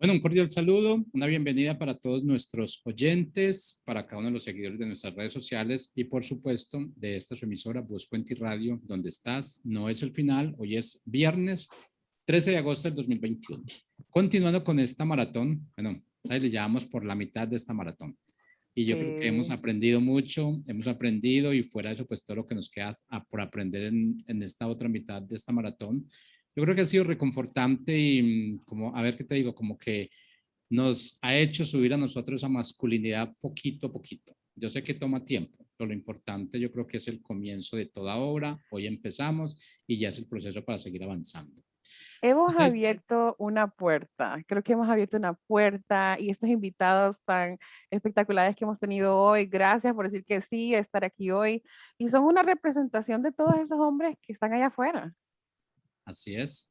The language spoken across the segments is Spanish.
Bueno, un cordial saludo, una bienvenida para todos nuestros oyentes, para cada uno de los seguidores de nuestras redes sociales y por supuesto de esta su emisora Voz Puente y Radio, donde estás. No es el final, hoy es viernes 13 de agosto del 2021. Continuando con esta maratón, bueno, ahí le llevamos por la mitad de esta maratón. Y yo creo que hemos Sí. aprendido mucho, hemos aprendido y fuera de eso, pues todo lo que nos queda por aprender en esta otra mitad de esta maratón. Yo creo que ha sido reconfortante y como, a ver qué te digo, como que nos ha hecho subir a nosotros esa masculinidad poquito a poquito. Yo sé que toma tiempo, pero lo importante yo creo que es el comienzo de toda obra. Hoy empezamos y ya es el proceso para seguir avanzando. Hemos Usted, abierto una puerta, creo que hemos abierto una puerta y estos invitados tan espectaculares que hemos tenido hoy, gracias por decir que sí, estar aquí hoy. Y son una representación de todos esos hombres que están allá afuera. así es.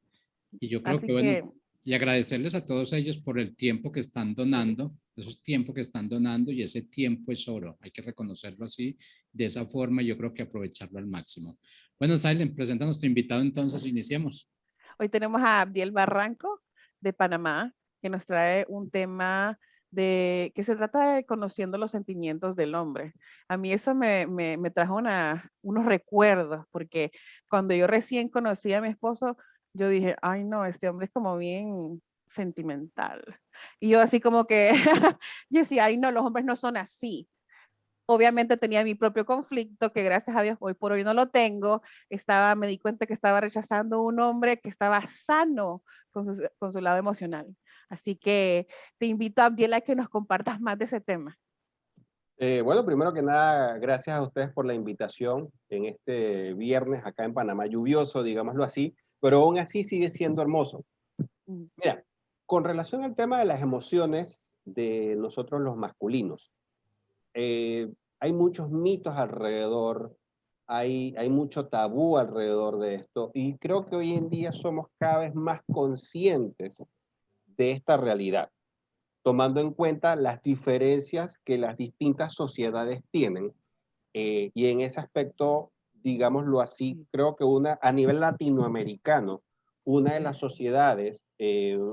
Y yo creo Así que, bueno, que y agradecerles a todos ellos por el tiempo que están donando, esos tiempos que están donando y ese tiempo es oro, hay que reconocerlo así, de esa forma yo creo que aprovecharlo al máximo. Bueno, Silent, presenta a nuestro invitado entonces, iniciemos. hoy tenemos a Abdiel Barranco de Panamá, que nos trae un tema de que se trata de conociendo los sentimientos del hombre. A mí eso me trajo unos recuerdos, porque cuando yo recién conocí a mi esposo, yo dije, ay no, este hombre es como bien sentimental. Y yo así como que, yo decía, ay no, los hombres no son así. Obviamente tenía mi propio conflicto, que gracias a Dios hoy por hoy no lo tengo. Me di cuenta que estaba rechazando un hombre que estaba sano con su lado emocional. Así que te invito, Abdiel, a que nos compartas más de ese tema. Bueno, primero que nada, gracias a ustedes por la invitación en este viernes acá en Panamá, lluvioso, digámoslo así, pero aún así sigue siendo hermoso. Mm. Mira, con relación al tema de las emociones de nosotros los masculinos, eh, hay muchos mitos alrededor, hay mucho tabú alrededor de esto, y creo que hoy en día somos cada vez más conscientes de esta realidad, tomando en cuenta las diferencias que las distintas sociedades tienen. Y en ese aspecto, digámoslo así, creo que a nivel latinoamericano, una de las sociedades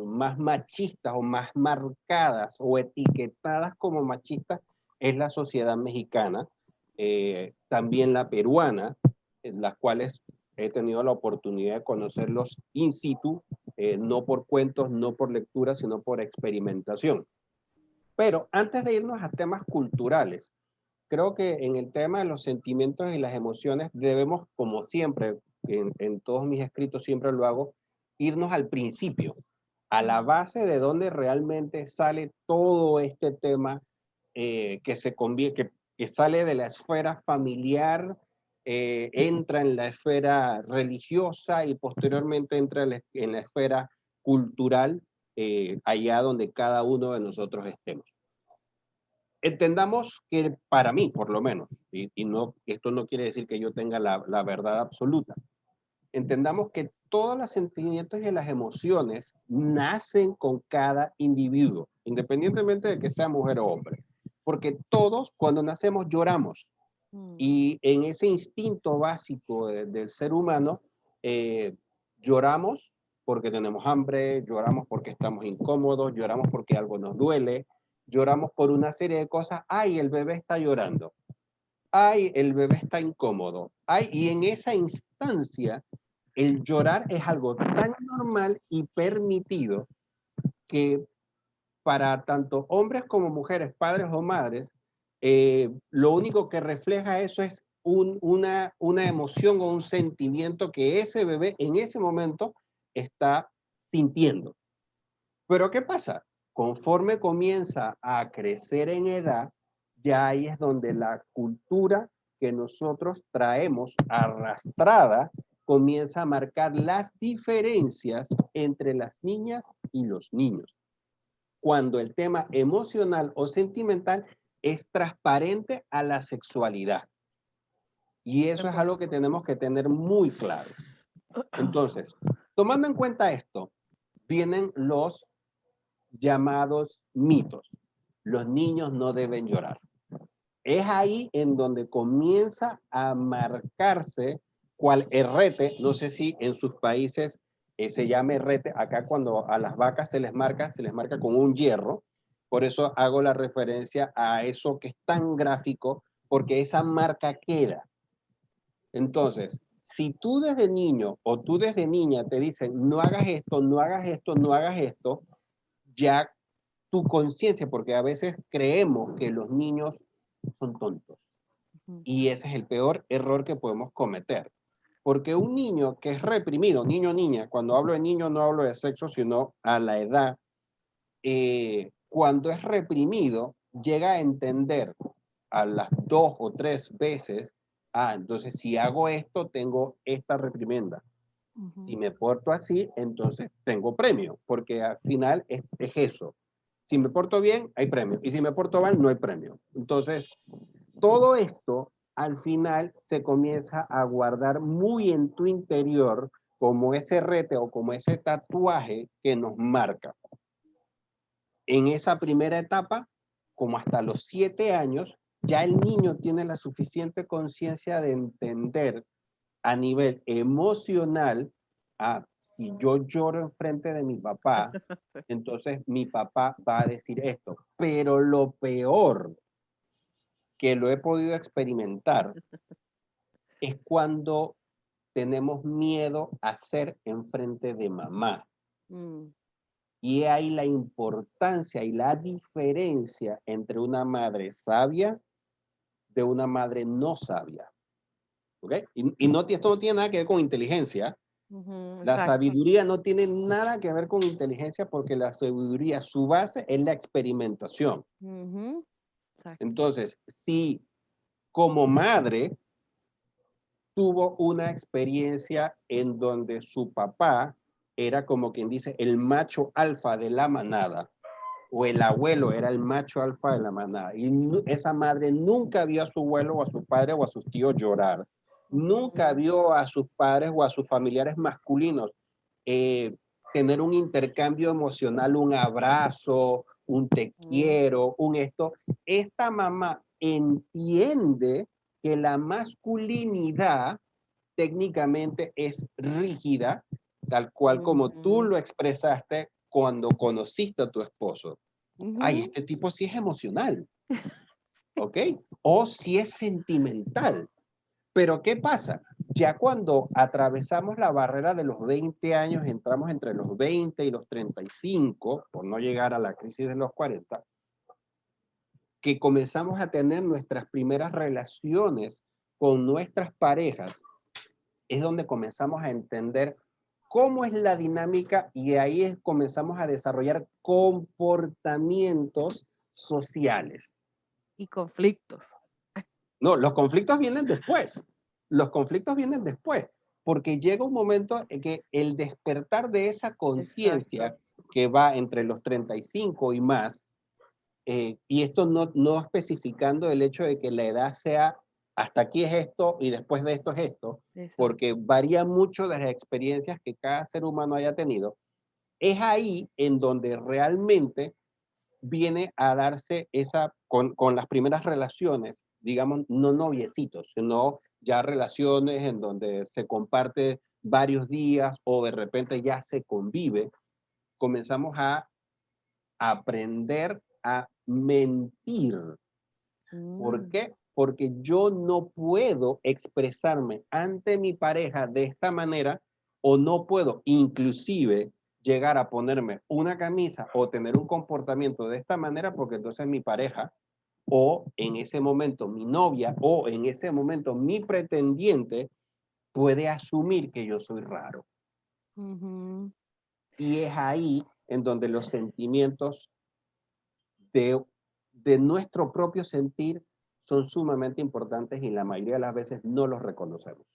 más machistas o más marcadas o etiquetadas como machistas es la sociedad mexicana, también la peruana, en las cuales he tenido la oportunidad de conocerlos in situ, no por cuentos, no por lectura, sino por experimentación. Pero antes de irnos a temas culturales, creo que en el tema de los sentimientos y las emociones debemos, como siempre, en todos mis escritos siempre lo hago, irnos al principio, a la base de donde realmente sale todo este tema que sale de la esfera familiar, entra en la esfera religiosa y posteriormente entra en la esfera cultural, allá donde cada uno de nosotros estemos. Entendamos que para mí, por lo menos, y no, esto no quiere decir que yo tenga la verdad absoluta, entendamos que todos los sentimientos y las emociones nacen con cada individuo, independientemente de que sea mujer o hombre, porque todos cuando nacemos lloramos Mm. y en ese instinto básico del ser humano, lloramos porque tenemos hambre, lloramos porque estamos incómodos, lloramos porque algo nos duele, lloramos por una serie de cosas. Ay, el bebé está llorando. Ay, el bebé está incómodo. Ay, y en esa instancia, el llorar es algo tan normal y permitido que para tanto hombres como mujeres, padres o madres, lo único que refleja eso es una emoción o un sentimiento que ese bebé en ese momento está sintiendo. Pero ¿qué pasa? Conforme comienza a crecer en edad, ya ahí es donde la cultura que nosotros traemos arrastrada comienza a marcar las diferencias entre las niñas y los niños, cuando el tema emocional o sentimental es transparente a la sexualidad. Y eso es algo que tenemos que tener muy claro. Entonces, tomando en cuenta esto, vienen los llamados mitos. Los niños no deben llorar. Es ahí en donde comienza a marcarse cual errete, no sé si en sus países se llama herrete. Acá cuando a las vacas se les marca con un hierro. Por eso hago la referencia a eso que es tan gráfico, porque esa marca queda. Entonces, si tú desde niño o tú desde niña te dicen no hagas esto, no hagas esto, no hagas esto, ya tu conciencia, porque a veces creemos que los niños son tontos. Y ese es el peor error que podemos cometer. Porque un niño que es reprimido, niño o niña, cuando hablo de niño no hablo de sexo, sino a la edad, cuando es reprimido, llega a entender a las 2 o 3 veces, entonces si hago esto, tengo esta reprimenda. Si me porto así, entonces tengo premio, porque al final es eso. Si me porto bien, hay premio. Y si me porto mal, no hay premio. Entonces, todo esto al final se comienza a guardar muy en tu interior como ese rete o como ese tatuaje que nos marca. En esa primera etapa, como hasta los 7 años, ya el niño tiene la suficiente conciencia de entender a nivel emocional, si yo lloro enfrente de mi papá, entonces mi papá va a decir esto. Pero lo peor que lo he podido experimentar es cuando tenemos miedo a ser enfrente de mamá. Y hay la importancia y la diferencia entre una madre sabia de una madre no sabia. ¿Ok? Y no, esto no tiene nada que ver con inteligencia. La sabiduría no tiene nada que ver con inteligencia porque la sabiduría, su base es la experimentación. Entonces, si como madre tuvo una experiencia en donde su papá era como quien dice el macho alfa de la manada, o el abuelo era el macho alfa de la manada, y esa madre nunca vio a su abuelo o a su padre o a sus tíos llorar, nunca vio a sus padres o a sus familiares masculinos tener un intercambio emocional, un abrazo, un te quiero, un esto. Esta mamá entiende que la masculinidad técnicamente es rígida, tal cual como tú lo expresaste cuando conociste a tu esposo. Ay, este tipo sí es emocional, ¿ok? O sí es sentimental. Pero ¿qué pasa? Ya cuando atravesamos la barrera de los 20 años, entramos entre los 20 y los 35, por no llegar a la crisis de los 40, que comenzamos a tener nuestras primeras relaciones con nuestras parejas, es donde comenzamos a entender cómo es la dinámica y ahí comenzamos a desarrollar comportamientos sociales. Y conflictos. No, los conflictos vienen después. Los conflictos vienen después, porque llega un momento en que el despertar de esa conciencia que va entre los 35 y más, y esto no especificando el hecho de que la edad sea hasta aquí es esto y después de esto es esto, porque varía mucho de las experiencias que cada ser humano haya tenido, es ahí en donde realmente viene a darse esa, con las primeras relaciones, digamos, no noviecitos, sino ya relaciones en donde se comparte varios días o de repente ya se convive, comenzamos a aprender a mentir. ¿Por qué? Porque yo no puedo expresarme ante mi pareja de esta manera o no puedo inclusive llegar a ponerme una camisa o tener un comportamiento de esta manera porque entonces mi pareja o en ese momento mi novia o en ese momento mi pretendiente puede asumir que yo soy raro. Y es ahí en donde los sentimientos de nuestro propio sentir son sumamente importantes y la mayoría de las veces no los reconocemos.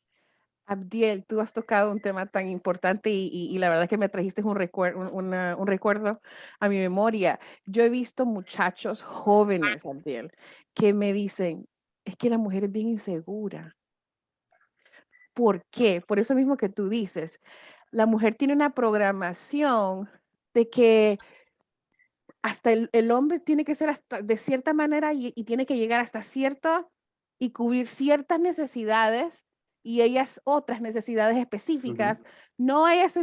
Abdiel, tú has tocado un tema tan importante y la verdad que me trajiste un recuerdo a mi memoria. Yo he visto muchachos jóvenes, Abdiel, que me dicen, es que la mujer es bien insegura. ¿Por qué? Por eso mismo que tú dices, la mujer tiene una programación de que hasta el hombre tiene que ser hasta de cierta manera y tiene que llegar hasta cierta y cubrir ciertas necesidades y ellas otras necesidades específicas, no hay ese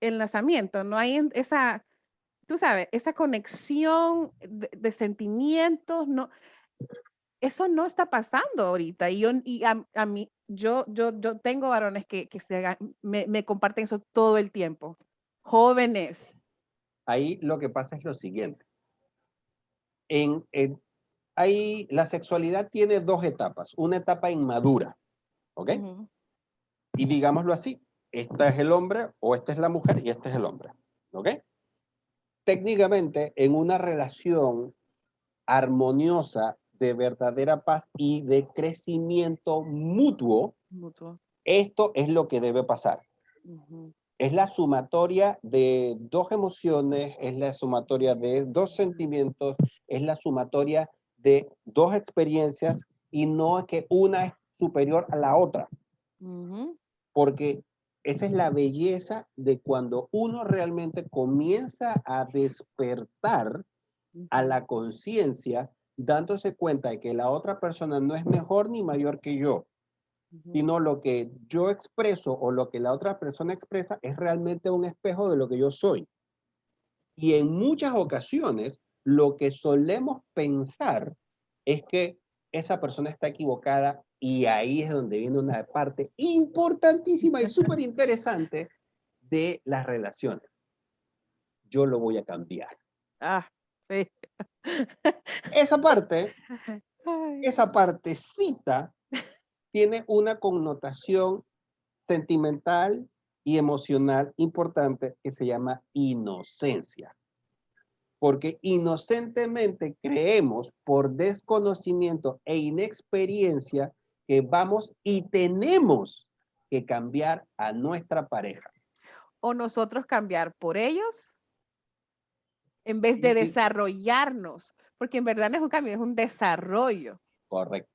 enlazamiento, no hay esa, tú sabes, esa conexión de sentimientos, no, eso no está pasando ahorita. Y a mí, yo tengo varones que me comparten eso todo el tiempo. Jóvenes. Ahí lo que pasa es lo siguiente. La sexualidad tiene dos etapas. Una etapa inmadura, ¿ok? Y digámoslo así, esta es el hombre o esta es la mujer y este es el hombre, ¿ok? Técnicamente, en una relación armoniosa de verdadera paz y de crecimiento mutuo, esto es lo que debe pasar. Es la sumatoria de dos emociones, es la sumatoria de dos sentimientos, es la sumatoria de dos experiencias y no es que una es superior a la otra. Porque esa es la belleza de cuando uno realmente comienza a despertar a la conciencia, dándose cuenta de que la otra persona no es mejor ni mayor que yo, sino lo que yo expreso o lo que la otra persona expresa es realmente un espejo de lo que yo soy. Y en muchas ocasiones, lo que solemos pensar es que esa persona está equivocada y ahí es donde viene una parte importantísima y súper interesante de las relaciones. Yo lo voy a cambiar. Ah, sí. Esa partecita tiene una connotación sentimental y emocional importante que se llama inocencia. Porque inocentemente creemos por desconocimiento e inexperiencia que vamos y tenemos que cambiar a nuestra pareja. O nosotros cambiar por ellos en vez de desarrollarnos, porque en verdad no es un cambio, es un desarrollo. Correcto,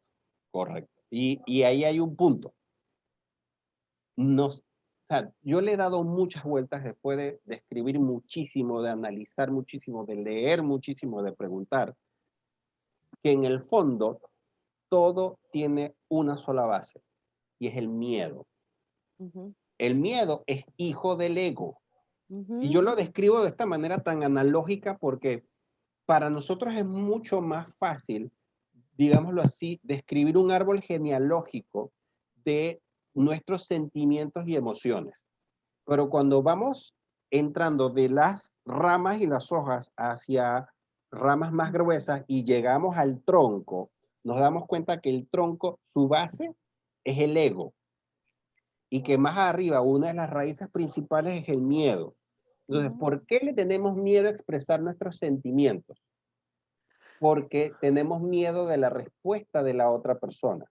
correcto. Y ahí hay un punto. O sea, yo le he dado muchas vueltas después de escribir muchísimo, de analizar muchísimo, de leer muchísimo, de preguntar, que en el fondo todo tiene una sola base y es el miedo. El miedo es hijo del ego. Y yo lo describo de esta manera tan analógica porque para nosotros es mucho más fácil, digámoslo así, describir un árbol genealógico de nuestros sentimientos y emociones. Pero cuando vamos entrando de las ramas y las hojas hacia ramas más gruesas y llegamos al tronco, nos damos cuenta que el tronco, su base es el ego. Y que más arriba, una de las raíces principales es el miedo. Entonces, ¿por qué le tenemos miedo a expresar nuestros sentimientos? Porque tenemos miedo de la respuesta de la otra persona.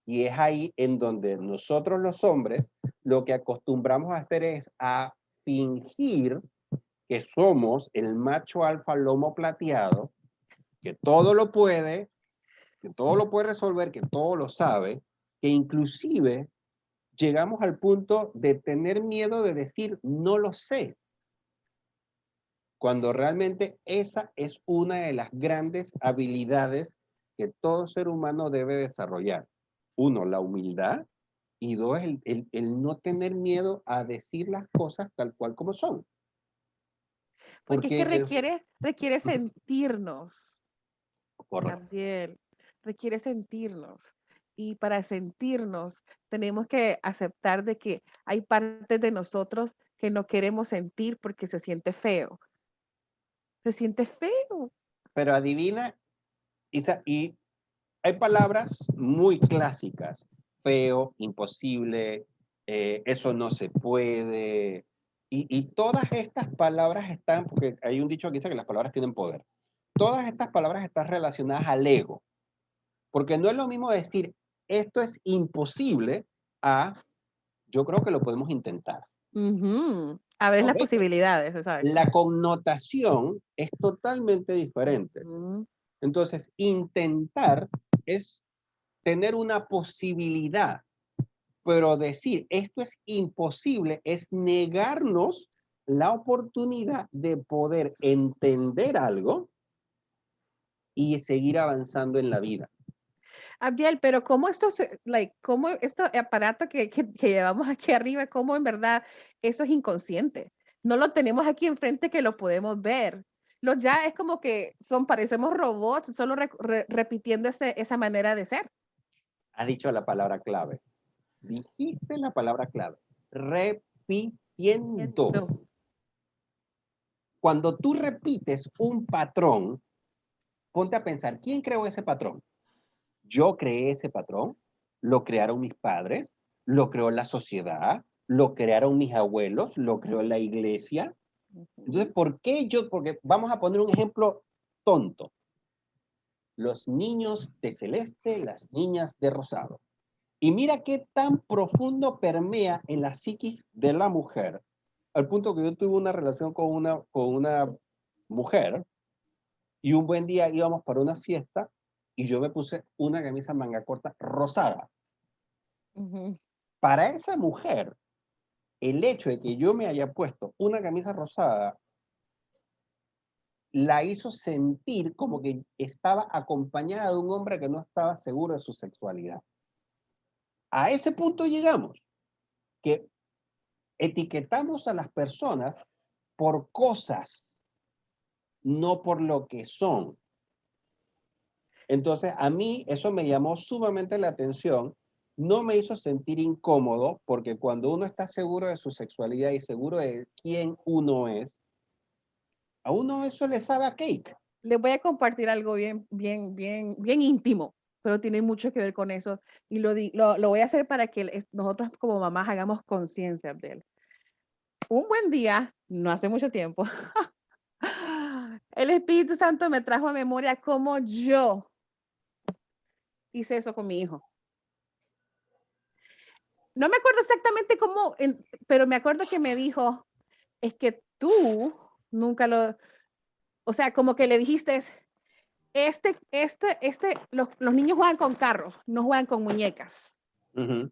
Y es ahí en donde nosotros los hombres lo que acostumbramos a hacer es a fingir que somos el macho alfa lomo plateado, que todo lo puede resolver, que todo lo sabe, que inclusive llegamos al punto de tener miedo de decir no lo sé. Cuando realmente esa es una de las grandes habilidades que todo ser humano debe desarrollar. Uno, la humildad, y dos, el no tener miedo a decir las cosas tal cual como son. Porque es que requiere sentirnos. Correcto. Gabriel, requiere sentirnos. Y para sentirnos tenemos que aceptar de que hay partes de nosotros que no queremos sentir porque se siente feo. Se siente feo. Pero adivina, y hay palabras muy clásicas, feo, imposible, eso no se puede, y todas estas palabras están, porque hay un dicho que dice que las palabras tienen poder, todas estas palabras están relacionadas al ego, porque no es lo mismo decir, esto es imposible, a, yo creo que lo podemos intentar. A ver las ¿Okay? posibilidades, exacto. La connotación es totalmente diferente. Entonces, intentar es tener una posibilidad, pero decir esto es imposible es negarnos la oportunidad de poder entender algo y seguir avanzando en la vida. Abdiel, pero cómo cómo este aparato que llevamos aquí arriba, cómo en verdad eso es inconsciente. No lo tenemos aquí enfrente que lo podemos ver. Ya es como que parecemos robots, solo repitiendo esa manera de ser. Has dicho la palabra clave. Dijiste la palabra clave. Repitiendo. Ento- Cuando tú repites un patrón, ponte a pensar, ¿quién creó ese patrón? Yo creé ese patrón, lo crearon mis padres, lo creó la sociedad, lo crearon mis abuelos, lo creó la iglesia. Entonces, ¿por qué yo? Porque vamos a poner un ejemplo tonto. Los niños de celeste, las niñas de rosado. Y mira qué tan profundo permea en la psiquis de la mujer, al punto que yo tuve una relación con una mujer y un buen día íbamos para una fiesta y yo me puse una camisa manga corta rosada. Ujú. Para esa mujer, el hecho de que yo me haya puesto una camisa rosada la hizo sentir como que estaba acompañada de un hombre que no estaba seguro de su sexualidad. A ese punto llegamos, que etiquetamos a las personas por cosas, no por lo que son. Entonces, a mí eso me llamó sumamente la atención, no me hizo sentir incómodo, porque cuando uno está seguro de su sexualidad y seguro de quién uno es, a uno eso le sabe a cake. Les voy a compartir algo bien íntimo, pero tiene mucho que ver con eso. Y lo voy a hacer para que nosotros como mamás hagamos conciencia de él. Un buen día, no hace mucho tiempo, el Espíritu Santo me trajo a memoria cómo yo hice eso con mi hijo. No me acuerdo exactamente cómo, pero me acuerdo que me dijo, es que tú nunca o sea, como que le dijiste, los niños juegan con carros, no juegan con muñecas. Uh-huh.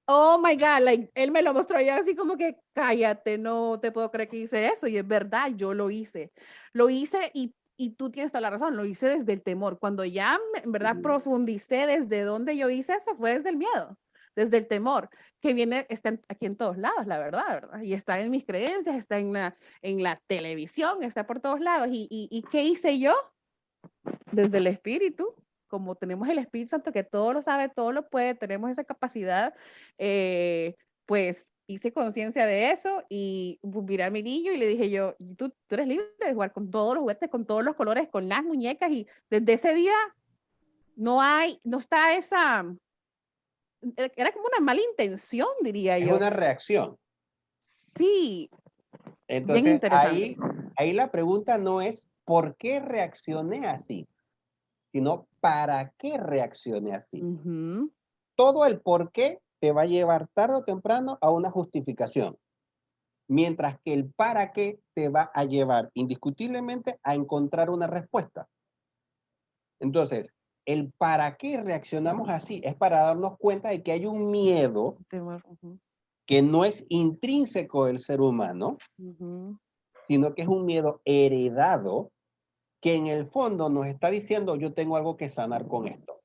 Oh my God, él me lo mostró y así como que cállate, no te puedo creer que hice eso. Y es verdad, yo lo hice. Lo hice y tú tienes toda la razón, lo hice desde el temor. Cuando ya en verdad profundicé desde dónde yo hice eso, fue desde el miedo, desde el temor, que está aquí en todos lados, la verdad. Y está en mis creencias, está en la televisión, está por todos lados. ¿Y qué hice yo? Desde el espíritu, como tenemos el Espíritu Santo que todo lo sabe, todo lo puede, tenemos esa capacidad, pues hice conciencia de eso y miré a mi niño y le dije yo, tú eres libre de jugar con todos los juguetes, con todos los colores, con las muñecas y desde ese día no está era como una mala intención, diría Es yo. una reacción. Sí, bien Entonces, interesante. ahí la pregunta no es ¿por qué reaccioné así? Sino ¿para qué reaccioné así? Ujú. Todo el por qué te va a llevar tarde o temprano a una justificación, mientras que el para qué te va a llevar indiscutiblemente a encontrar una respuesta. Entonces, el para qué reaccionamos así es para darnos cuenta de que hay un miedo Ujú, que no es intrínseco del ser humano, ujú. sino que es un miedo heredado que en el fondo nos está diciendo yo tengo algo que sanar con esto.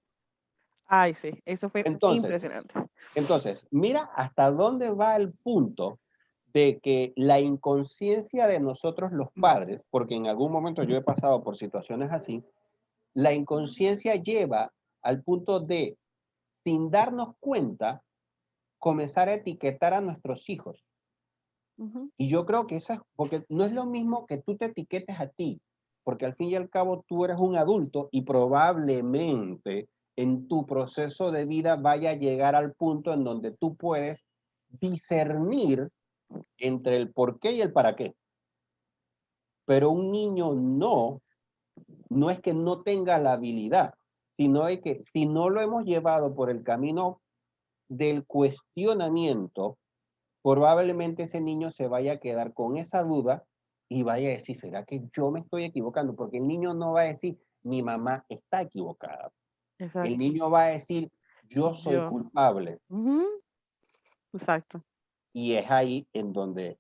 Ay, sí, eso fue Entonces, impresionante. mira hasta dónde va el punto de que la inconsciencia de nosotros los padres, porque en algún momento yo he pasado por situaciones así, la inconsciencia lleva al punto de, sin darnos cuenta, comenzar a etiquetar a nuestros hijos. Ujú. Y yo creo que eso es, porque no es lo mismo que tú te etiquetes a ti, porque al fin y al cabo tú eres un adulto y probablemente en tu proceso de vida vaya a llegar al punto en donde tú puedes discernir entre el por qué y el para qué. Pero un niño no es que no tenga la habilidad, sino es que si no lo hemos llevado por el camino del cuestionamiento, probablemente ese niño se vaya a quedar con esa duda y vaya a decir, ¿será que yo me estoy equivocando? Porque el niño no va a decir, mi mamá está equivocada. El Exacto. niño va a decir, yo soy Yo. culpable. Ujú. Exacto. Y es ahí en donde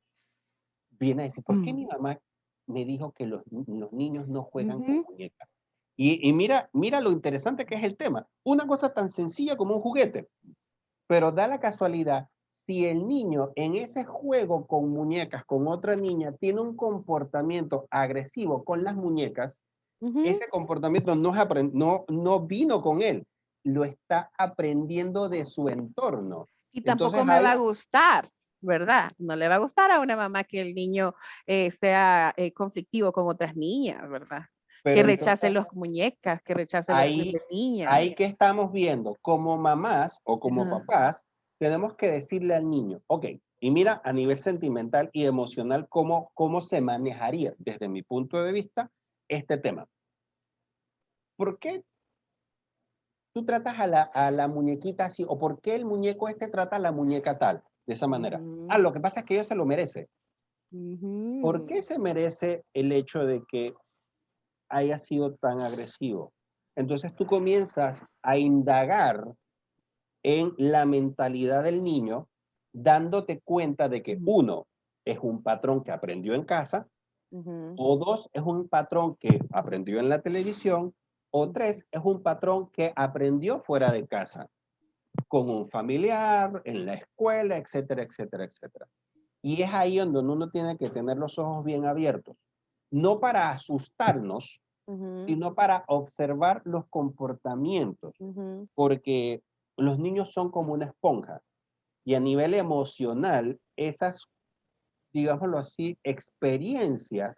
viene a decir, ¿por qué Mm. mi mamá me dijo que los niños no juegan con Ujú. muñecas? Y mira, mira lo interesante que es el tema. Una cosa tan sencilla como un juguete, pero da la casualidad, si el niño en ese juego con muñecas, con otra niña, tiene un comportamiento agresivo con las muñecas, Ujú. ese comportamiento no vino con él, lo está aprendiendo de su entorno. Y Entonces tampoco me va a ahí, gustar, ¿verdad? No le va a gustar a una mamá que el niño sea conflictivo con otras niñas, ¿verdad? Que pero rechace entonces las muñecas, que rechace los juegos ahí, de niñas. ahí que estamos viendo, como mamás o como Ajá. papás, tenemos que decirle al niño, ok, y mira a nivel sentimental y emocional cómo se manejaría desde mi punto de vista este tema. ¿Por qué tú tratas a la muñequita así? ¿O por qué el muñeco este trata a la muñeca tal, de esa manera? Ah, Ujú, lo que pasa es que ella se lo merece. ¿Por ujú, qué se merece el hecho de que haya sido tan agresivo? Entonces tú comienzas a indagar en la mentalidad del niño, dándote cuenta de que ujú, uno es un patrón que aprendió en casa, ujú, o dos es un patrón que aprendió en la televisión, o tres es un patrón que aprendió fuera de casa, con un familiar, en la escuela, etcétera, etcétera, etcétera. Y es ahí donde uno tiene que tener los ojos bien abiertos, no para asustarnos, ujú, sino para observar los comportamientos, ujú, porque los niños son como una esponja y a nivel emocional, esas, digámoslo así, experiencias,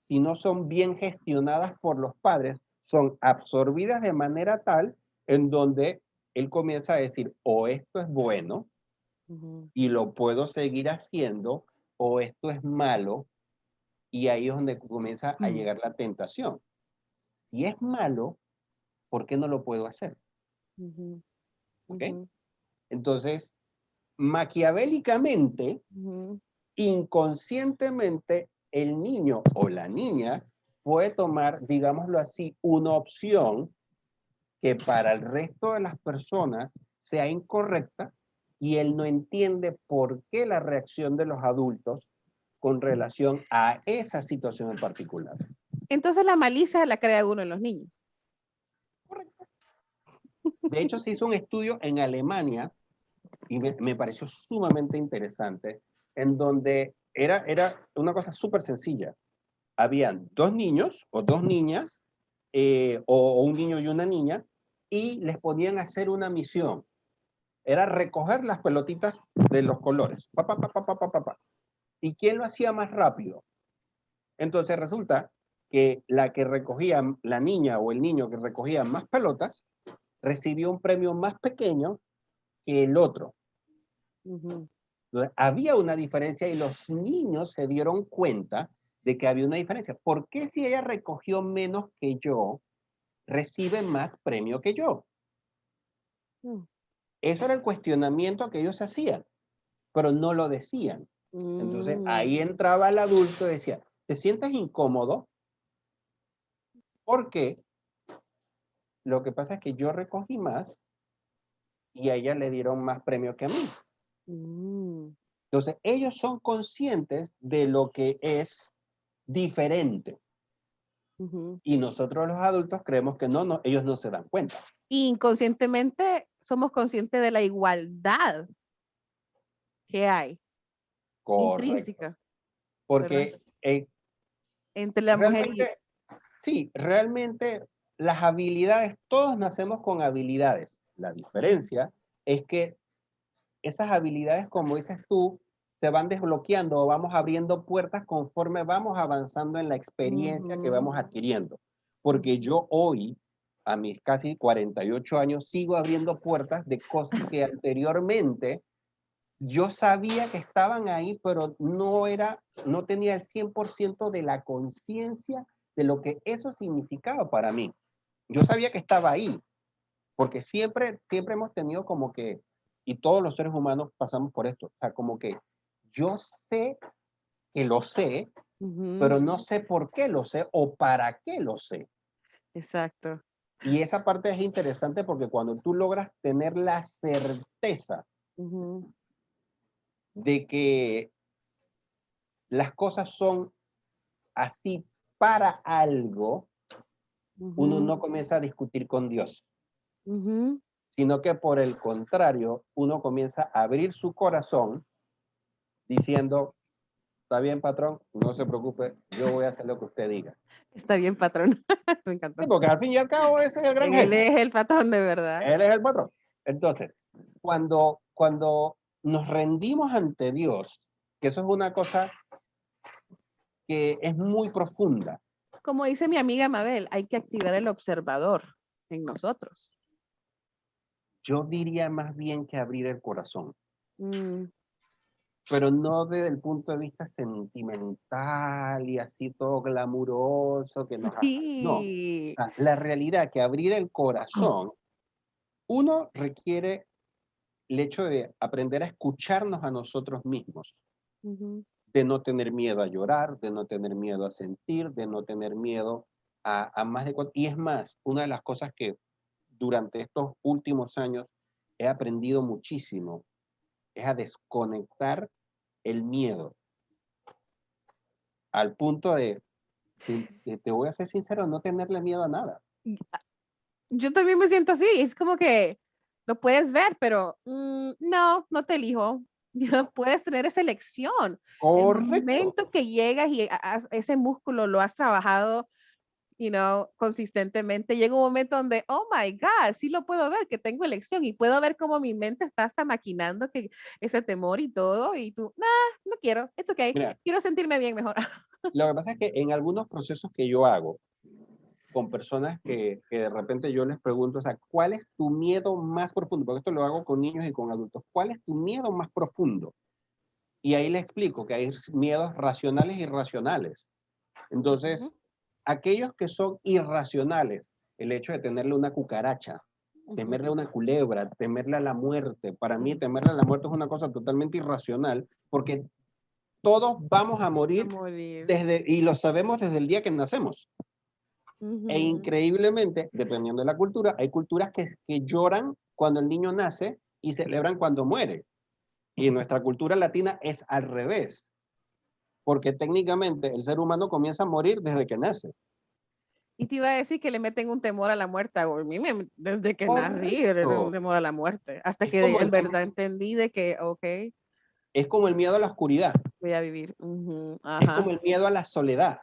si no son bien gestionadas por los padres, son absorbidas de manera tal en donde él comienza a decir, o esto es bueno ujú, y lo puedo seguir haciendo, o esto es malo, y ahí es donde comienza a ujú, llegar la tentación. Si es malo, ¿por qué no lo puedo hacer? ujú, ¿Ok? ujú, Entonces, maquiavélicamente, ujú. inconscientemente, el niño o la niña puede tomar, digámoslo así, una opción que para el resto de las personas sea incorrecta y él no entiende por qué la reacción de los adultos con relación a esa situación en particular. Entonces la malicia la crea uno en los niños. Correcto. De hecho, se hizo un estudio en Alemania y me pareció sumamente interesante, en donde era una cosa súper sencilla. Habían dos niños o dos niñas, o un niño y una niña, y les podían hacer una misión. Era recoger las pelotitas de los colores. Pa, pa, pa, pa, pa, pa, pa, pa. ¿Y quién lo hacía más rápido? Entonces resulta que la que recogía, la niña o el niño que recogía más pelotas, recibió un premio más pequeño que el otro. Ujú, Entonces, había una diferencia y los niños se dieron cuenta de que había una diferencia. ¿Por qué si ella recogió menos que yo, recibe más premio que yo? mm, Ese era el cuestionamiento que ellos hacían, pero no lo decían. Entonces mm. ahí entraba el adulto y decía, ¿te sientes incómodo? Porque lo que pasa es que yo recogí más y a ella le dieron más premio que a mí. Mm, Entonces ellos son conscientes de lo que es diferente. ujú. Y nosotros los adultos creemos que no, ellos no se dan cuenta. Y inconscientemente somos conscientes de la igualdad que hay, Correcto. intrínseca, ¿verdad? Porque Entre la mujer y... realmente, sí, realmente las habilidades, todos nacemos con habilidades. La Ujú, diferencia es que esas habilidades, como dices tú, se van desbloqueando o vamos abriendo puertas conforme vamos avanzando en la experiencia que ujú, vamos adquiriendo. Porque ujú. yo hoy, a mis casi 48 años, sigo abriendo puertas de cosas que anteriormente yo sabía que estaban ahí, pero no tenía el 100% de la conciencia de lo que eso significaba para mí. Yo sabía que estaba ahí, porque siempre hemos tenido como que, y todos los seres humanos pasamos por esto, o sea, como que yo sé que lo sé, Ujú, pero no sé por qué lo sé o para qué lo sé. exacto. Y esa parte es interesante porque cuando tú logras tener la certeza Ujú, de que las cosas son así para algo, uno no comienza a discutir con Dios, Ujú. sino que por el contrario, uno comienza a abrir su corazón diciendo, está bien, patrón, no se preocupe, yo voy a hacer lo que usted diga. Está bien, patrón. Me Sí, encantó. porque al fin y al cabo ese es el gran Él jefe. es el patrón de verdad. Él es el patrón. Entonces, cuando nos rendimos ante Dios, que eso es una cosa que es muy profunda, Como dice mi amiga Mabel, hay que activar el observador en nosotros. yo diría más bien que abrir el corazón, Mm, pero no desde el punto de vista sentimental y así todo glamuroso que nos no. sí. La realidad que abrir el corazón, uno requiere el hecho de aprender a escucharnos a nosotros mismos, Ujú. de no tener miedo a llorar, de no tener miedo a sentir, de no tener miedo a más de cuatro. Y es más, una de las cosas que durante estos últimos años he aprendido muchísimo es a desconectar el miedo al punto de, te voy a ser sincero, no tenerle miedo a nada. Yo también me siento así. Es como que lo puedes ver, pero no, no te elijo. Ya puedes tener esa elección. El Correcto. momento que llegas y ese músculo lo has trabajado, consistentemente, llega un momento donde, oh my God, sí lo puedo ver, que tengo elección y puedo ver cómo mi mente está hasta maquinando que ese temor y todo, y tú, nah, no quiero, it's okay, Mira, quiero sentirme bien mejor. lo que pasa es que en algunos procesos que yo hago con personas que de repente yo les pregunto, o sea, ¿cuál es tu miedo más profundo? Porque esto lo hago con niños y con adultos. ¿Cuál es tu miedo más profundo? Y ahí les explico que hay miedos racionales e irracionales. Entonces, Ujú, aquellos que son irracionales, el hecho de temerle una cucaracha, ujú, temerle a una culebra, temerle a la muerte, para mí ujú. temerle a la muerte es una cosa totalmente irracional, porque todos vamos a A morir morir. desde, y lo sabemos desde el día que nacemos. E Ujú. increíblemente, dependiendo de la cultura, hay culturas que lloran cuando el niño nace y celebran cuando muere. Y en nuestra cultura latina es al revés, porque técnicamente el ser humano comienza a morir desde que nace. Y te iba a decir que le meten un temor a la muerte. A mí desde que nací, le tengo un Correcto. temor a la muerte. Hasta Es que como en verdad entendí de que, ok, es como el miedo a la oscuridad, voy a vivir. Ujú, es como ajá, el miedo a la soledad,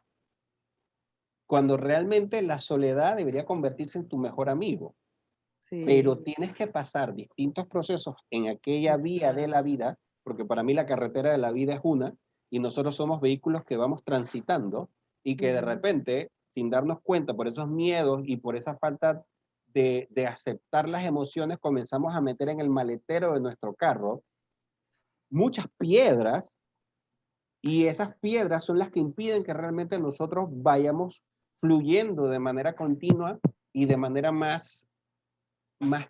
cuando realmente la soledad debería convertirse en tu mejor amigo, pero sí. tienes que pasar distintos procesos en aquella vía de Exacto. la vida, porque para mí la carretera de la vida es una, y nosotros somos vehículos que vamos transitando y que de Ujú. repente, sin darnos cuenta por esos miedos y por esa falta de aceptar las emociones, comenzamos a meter en el maletero de nuestro carro muchas piedras y esas piedras son las que impiden que realmente nosotros vayamos fluyendo de manera continua y de manera más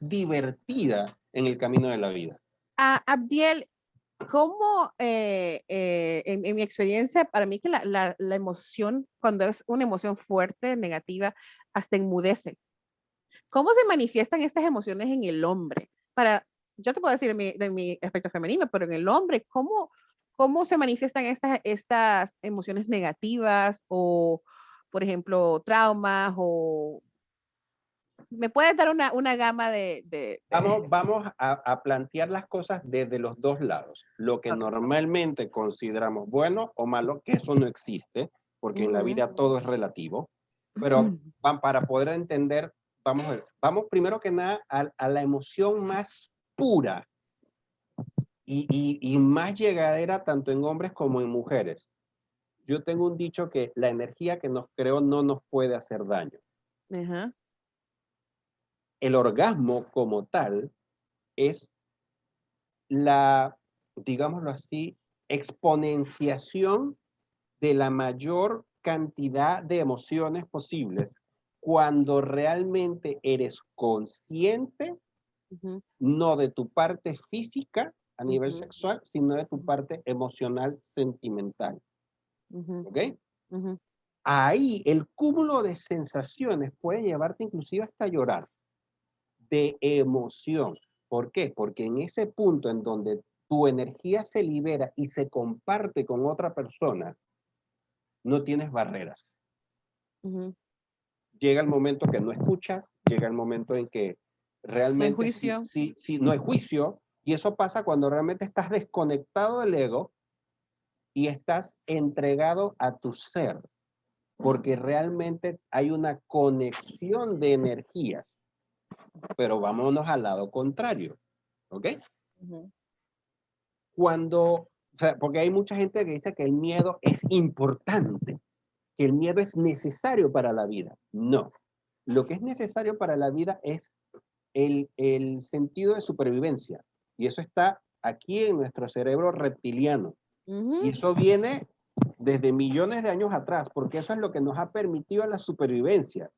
divertida en el camino de la vida. Abdiel, ¿cómo, en mi experiencia, para mí que la emoción, cuando es una emoción fuerte, negativa, hasta enmudece? ¿Cómo se manifiestan estas emociones en el hombre? Yo te puedo decir de mi aspecto femenino, pero en el hombre, ¿cómo se manifiestan estas emociones negativas o, por ejemplo, traumas o me puedes dar una gama Vamos a plantear las cosas desde los dos lados. Lo que Ok. normalmente consideramos bueno o malo, que eso no existe, porque en la Ujú. vida todo es relativo, pero para poder entender, vamos a ver, vamos primero que nada a la emoción más pura y más llegadera tanto en hombres como en mujeres. Yo tengo un dicho que la energía que nos creó no nos puede hacer daño. Ajá. El orgasmo como tal es la, digámoslo así, exponenciación de la mayor cantidad de emociones posibles cuando realmente eres consciente Ujú, no de tu parte física a nivel ujú, sexual, sino de tu parte emocional sentimental. ujú, ¿Ok? ujú. Ahí el cúmulo de sensaciones puede llevarte inclusive hasta llorar de emoción. ¿Por qué? Porque en ese punto en donde tu energía se libera y se comparte con otra persona, no tienes barreras. Ujú. llega el momento que no escuchas, llega el momento en que realmente juicio. sí, no hay juicio, y eso pasa cuando realmente estás desconectado del ego y estás entregado a tu ser, porque realmente hay una conexión de energías, pero vámonos al lado contrario, ¿ok? Cuando, o sea, porque hay mucha gente que dice que el miedo es importante, que el miedo es necesario para la vida. No, lo que es necesario para la vida es el sentido de supervivencia, y eso está aquí en nuestro cerebro reptiliano, y eso viene desde millones de años atrás, porque eso es lo que nos ha permitido la supervivencia.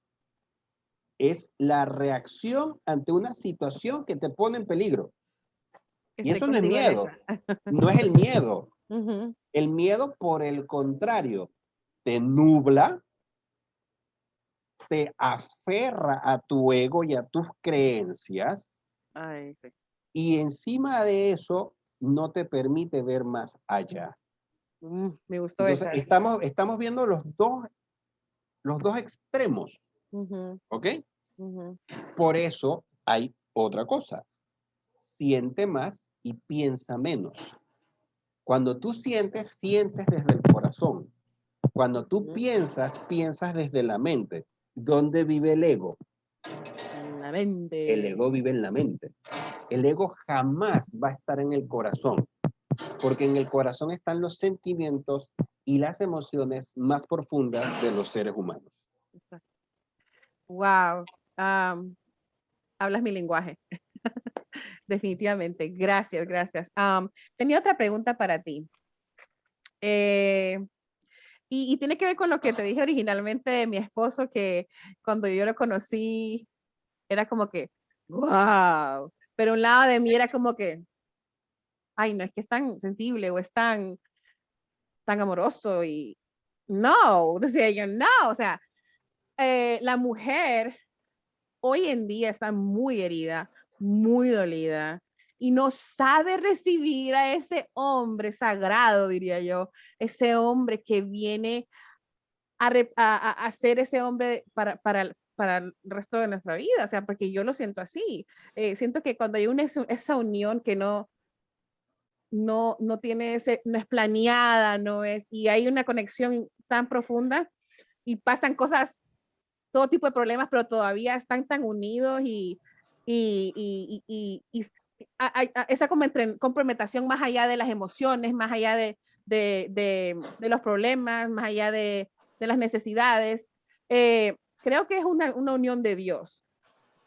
Es la reacción ante una situación que te pone en peligro. Y eso no es miedo, no es el miedo. El miedo, por el contrario, te nubla, te aferra a tu ego y a tus creencias, Ay, sí. y encima de eso no te permite ver más allá. Me gustó Entonces, esa. estamos viendo los dos extremos, ¿ok? Por eso hay otra cosa. Siente más y piensa menos. Cuando tú sientes, sientes desde el corazón. Cuando tú piensas, piensas desde la mente. ¿Dónde vive el ego? En la mente. El ego vive en la mente. El ego jamás va a estar en el corazón, porque en el corazón están los sentimientos y las emociones más profundas de los seres humanos. Wow. Hablas mi lenguaje. Definitivamente. Gracias, gracias. Tenía otra pregunta para ti. Y tiene que ver con lo que te dije originalmente de mi esposo, que cuando yo lo conocí, era como que, wow. Pero un lado de mí era como que, ay, no es que es tan sensible o es tan amoroso y no, decía yo, no, o sea, la mujer hoy en día está muy herida, muy dolida y no sabe recibir a ese hombre sagrado, diría yo, ese hombre que viene a ser ese hombre para el resto de nuestra vida, o sea, porque yo lo siento así. Siento que cuando hay esa unión que no tiene no es planeada, no es, y hay una conexión tan profunda y pasan cosas, todo tipo de problemas, pero todavía están tan unidos y esa complementación más allá de las emociones, más allá de los problemas, más allá de las necesidades, creo que es una unión de Dios.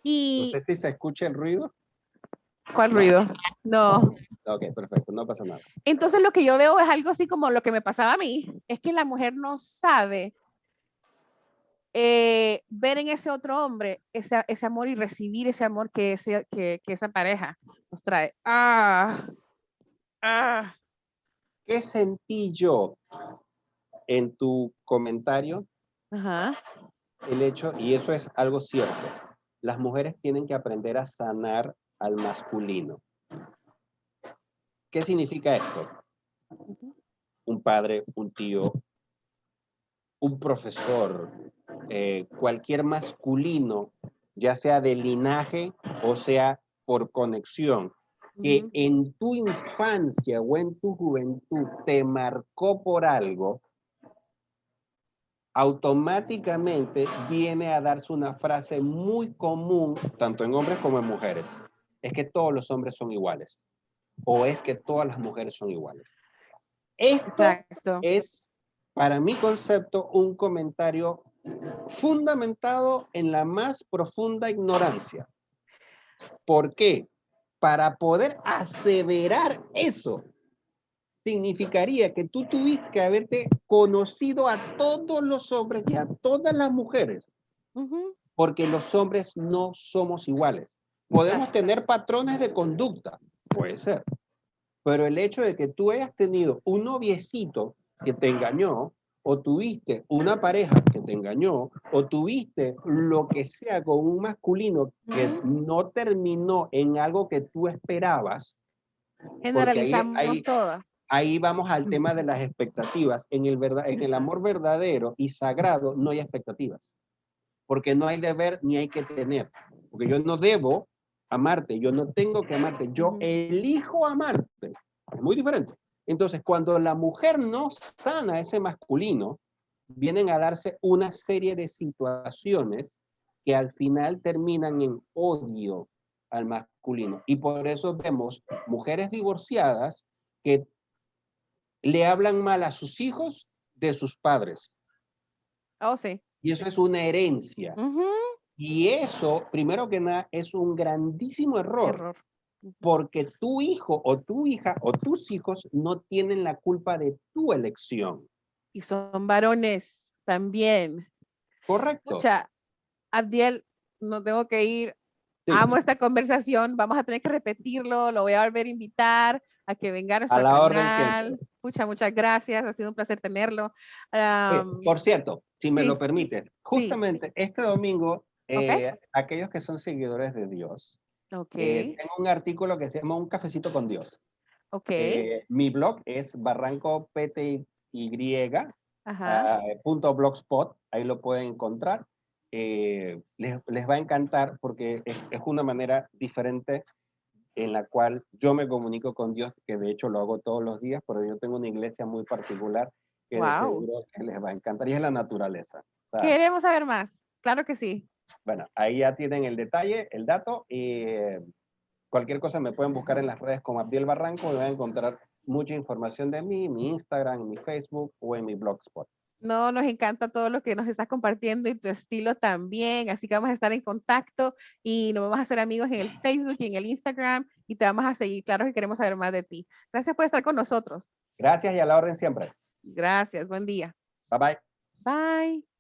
No Y, sé si se escucha el ruido. ¿cuál ruido? No. Ok, perfecto, no pasa nada. Entonces lo que yo veo es algo así como lo que me pasaba a mí, es que la mujer no sabe ver en ese otro hombre ese amor y recibir ese amor que esa pareja nos trae. ¿Qué sentí yo en tu comentario? Ajá. El hecho, y eso es algo cierto, las mujeres tienen que aprender a sanar al masculino. ¿Qué significa esto? Un padre, un tío, un profesor, cualquier masculino, ya sea de linaje o sea por conexión, que en tu infancia o en tu juventud te marcó por algo, automáticamente viene a darse una frase muy común, tanto en hombres como en mujeres. Es que todos los hombres son iguales. O es que todas las mujeres son iguales. Esto Exacto. es, para mi concepto, un comentario fundamentado en la más profunda ignorancia. ¿Por qué? Para poder aseverar eso, significaría que tú tuviste que haberte conocido a todos los hombres y a todas las mujeres, porque los hombres no somos iguales. Podemos tener patrones de conducta, puede ser, pero el hecho de que tú hayas tenido un noviecito que te engañó, o tuviste una pareja que te engañó, o tuviste lo que sea con un masculino que no terminó en algo que tú esperabas, porque Generalizamos todo. ahí vamos al tema de las expectativas. En el amor verdadero y sagrado no hay expectativas. porque no hay deber ni hay que tener, porque yo no debo amarte, yo no tengo que amarte, yo elijo amarte, es muy diferente. Entonces, cuando la mujer no sana ese masculino, vienen a darse una serie de situaciones que al final terminan en odio al masculino. Y por eso vemos mujeres divorciadas que le hablan mal a sus hijos de sus padres. Oh, sí. Y eso es una herencia. Y eso, primero que nada, es un grandísimo error. Porque tu hijo o tu hija o tus hijos no tienen la culpa de tu elección. Y son varones también. Correcto. Escucha, Abdiel, no tengo que ir. Sí. Amo esta conversación. Vamos a tener que repetirlo. Lo voy a volver a invitar a que venga a nuestro la orden canal. siempre. Escucha, muchas gracias. Ha sido un placer tenerlo. Oye, por cierto, si me sí. lo permites, justamente este domingo, aquellos que son seguidores de Dios, tengo un artículo que se llama Un cafecito con Dios. Mi blog es barrancopty.blogspot, ahí lo pueden encontrar. Les va a encantar porque es una manera diferente en la cual yo me comunico con Dios, que de hecho lo hago todos los días, pero yo tengo una iglesia muy particular que de seguro que les va a encantar, y es la naturaleza. O sea, queremos saber más, claro que sí. Bueno, ahí ya tienen el detalle, el dato, cualquier cosa me pueden buscar en las redes como Abdiel Barranco y van a encontrar mucha información de mí, mi Instagram, mi Facebook o en mi Blogspot. No, nos encanta todo lo que nos estás compartiendo y tu estilo también, así que vamos a estar en contacto y nos vamos a hacer amigos en el Facebook y en el Instagram y te vamos a seguir, claro que queremos saber más de ti. Gracias por estar con nosotros. Gracias y a la orden siempre. Gracias, buen día. Bye bye. Bye.